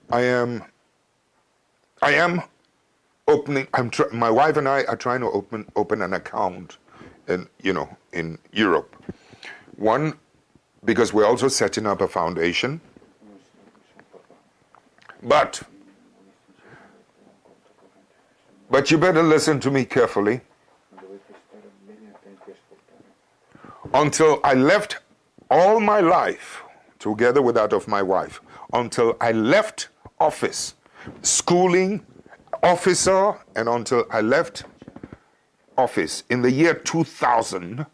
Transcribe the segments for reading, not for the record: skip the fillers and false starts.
I am opening. My wife and I are trying to open an account, in Europe. One, because we're also setting up a foundation. But you better listen to me carefully. Until I left all my life, together with that of my wife, until I left office, schooling, officer, and until I left office in the year 2000,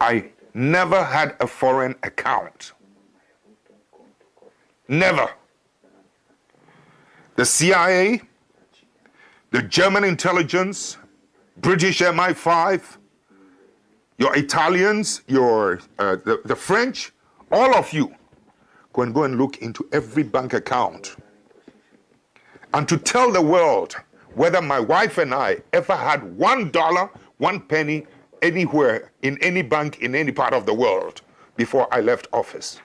I never had a foreign account. Never. The CIA, the German intelligence, British MI5, your Italians, the French, all of you go and look into every bank account. And to tell the world whether my wife and I ever had $1, 1 penny, anywhere, in any bank, in any part of the world before I left office.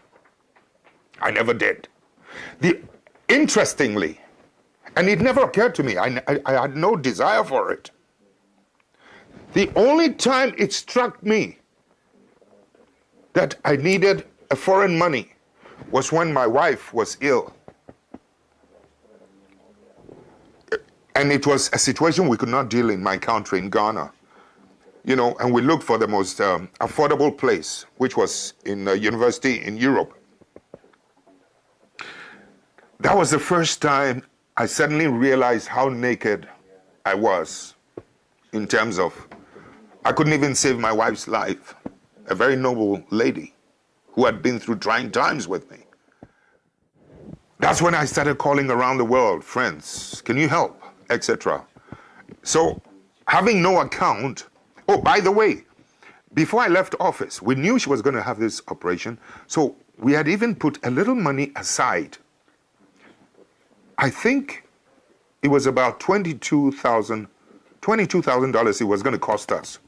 I never did. Interestingly, and it never occurred to me, I had no desire for it. The only time it struck me that I needed a foreign money was when my wife was ill. And it was a situation we could not deal in my country, in Ghana. And we looked for the most affordable place, which was in a university in Europe. That was the first time I suddenly realized how naked I was in terms of, I couldn't even save my wife's life, a very noble lady who had been through trying times with me. That's when I started calling around the world, friends, can you help, etc. So having no account, oh, by the way, before I left office, we knew she was going to have this operation, so we had even put a little money aside. I think it was about $22,000 it was going to cost us.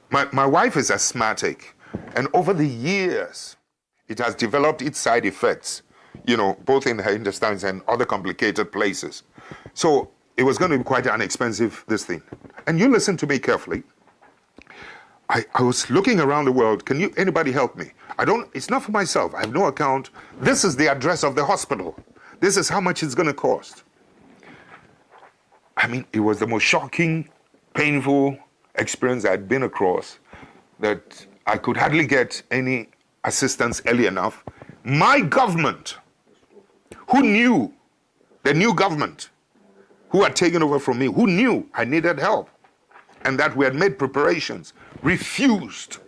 My wife is asthmatic, and over the years, it has developed its side effects, both in her intestines and other complicated places. So it was going to be quite an expensive, this thing. And you listen to me carefully. I was looking around the world. Anybody help me? It's not for myself. I have no account. This is the address of the hospital. This is how much it's going to cost. I mean, it was the most shocking, painful experience I'd been across, that I could hardly get any assistance early enough. My government, who knew, the new government, who had taken over from me, who knew I needed help, and that we had made preparations, refused.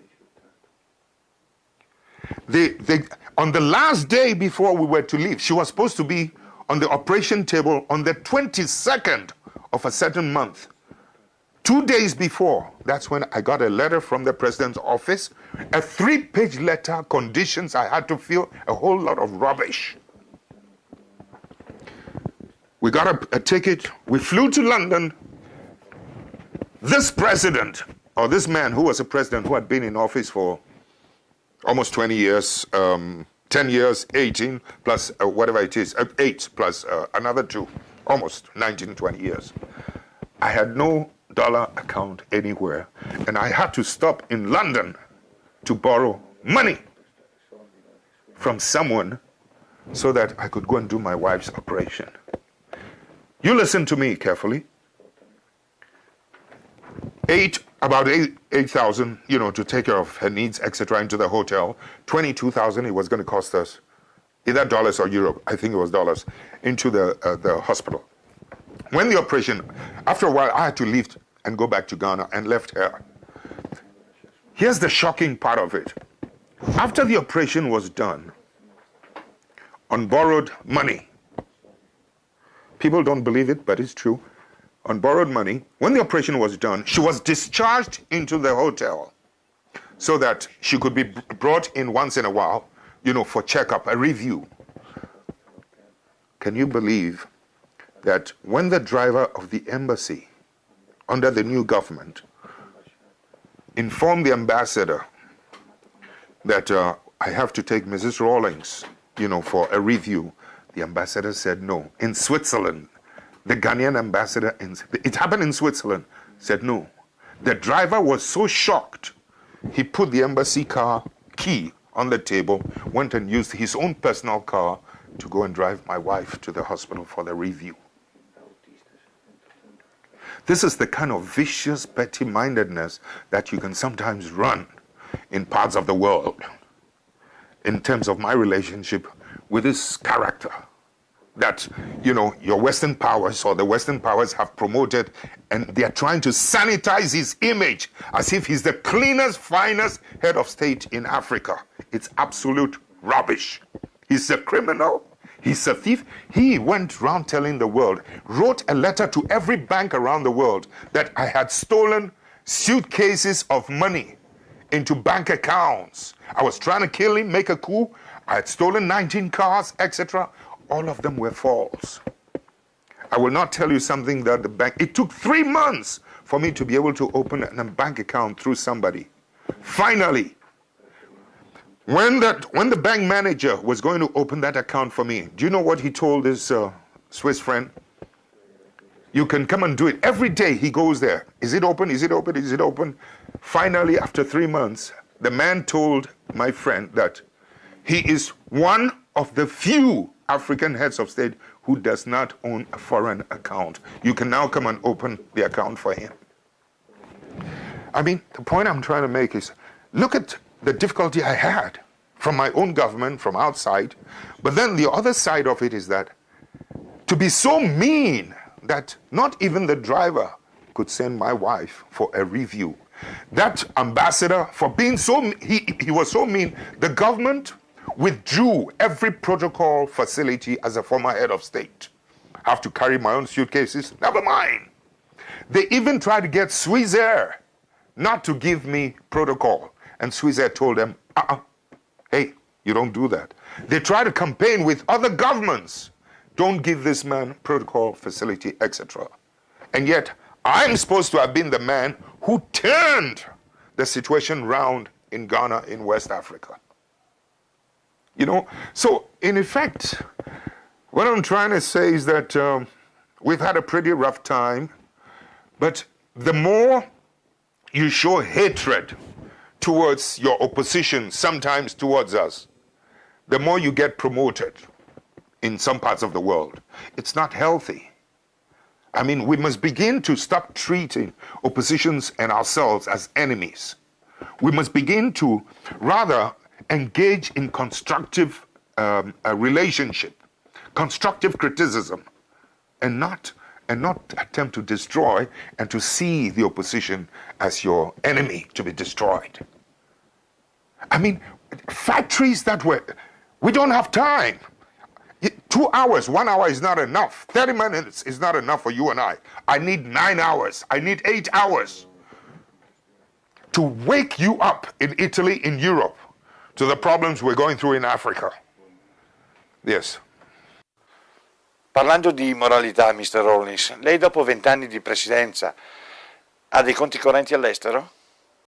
On the last day before we were to leave, she was supposed to be on the operation table on the 22nd of a certain month. 2 days before, that's when I got a letter from the president's office, a 3-page letter, conditions I had to fill, a whole lot of rubbish. We got a ticket, we flew to London. This president, or this man who was a president who had been in office for almost 20 years, 10 years, 18, plus whatever it is, 8 plus another 2, almost 19, 20 years. I had no dollar account anywhere, and I had to stop in London to borrow money from someone so that I could go and do my wife's operation. You listen to me carefully. About 8,000, to take care of her needs, etc., into the hotel. 22,000 it was going to cost us, either dollars or euro. I think it was dollars, into the hospital. When the operation, after a while, I had to leave and go back to Ghana, and left her. Here's the shocking part of it. After the operation was done, on borrowed money, people don't believe it, but it's true, on borrowed money, when the operation was done, she was discharged into the hotel so that she could be brought in once in a while, for checkup, a review. Can you believe that when the driver of the embassy under the new government informed the ambassador that I have to take Mrs. Rawlings, for a review. The ambassador said no. In Switzerland, the Ghanaian ambassador, it happened in Switzerland, said no. The driver was so shocked, he put the embassy car key on the table, went and used his own personal car to go and drive my wife to the hospital for the review. This is the kind of vicious petty-mindedness that you can sometimes run in parts of the world in terms of my relationship with this character that, your Western powers or the Western powers have promoted, and they are trying to sanitize his image as if he's the cleanest, finest head of state in Africa. It's absolute rubbish. He's a criminal. He's a thief. He went around telling the world, wrote a letter to every bank around the world that I had stolen suitcases of money into bank accounts. I was trying to kill him, make a coup. I had stolen 19 cars, etc. All of them were false. I will not tell you something that the bank... It took 3 months for me to be able to open a bank account through somebody. Finally, when the bank manager was going to open that account for me, do you know what he told his Swiss friend? You can come and do it. Every day he goes there. Is it open? Is it open? Is it open? Finally, after 3 months, the man told my friend that he is one of the few African heads of state who does not own a foreign account. You can now come and open the account for him. I mean, the point I'm trying to make is, look at the difficulty I had from my own government, from outside. But then the other side of it is that to be so mean that not even the driver could send my wife for a review. That ambassador, for being so, he was so mean, the government withdrew every protocol facility as a former head of state. I have to carry my own suitcases, never mind. They even tried to get Swissair not to give me protocol. And Swissair told them, hey, you don't do that. They tried to campaign with other governments. Don't give this man protocol facility, etc. And yet, I'm supposed to have been the man who turned the situation round in Ghana, in West Africa. So in effect, what I'm trying to say is that we've had a pretty rough time, but the more you show hatred towards your opposition, sometimes towards us, the more you get promoted in some parts of the world. It's not healthy. I mean, we must begin to stop treating oppositions and ourselves as enemies. We must begin to rather engage in constructive relationship, constructive criticism, and not attempt to destroy and to see the opposition as your enemy to be destroyed. I mean, factories we don't have time. 2 hours, 1 hour is not enough. 30 minutes is not enough for you and I. I need 9 hours. I need 8 hours to wake you up in Italy, in Europe, to the problems we're going through in Africa. Yes. Parlando di moralità, Mr. Rawlings, lei dopo 20 anni di presidenza ha dei conti correnti all'estero?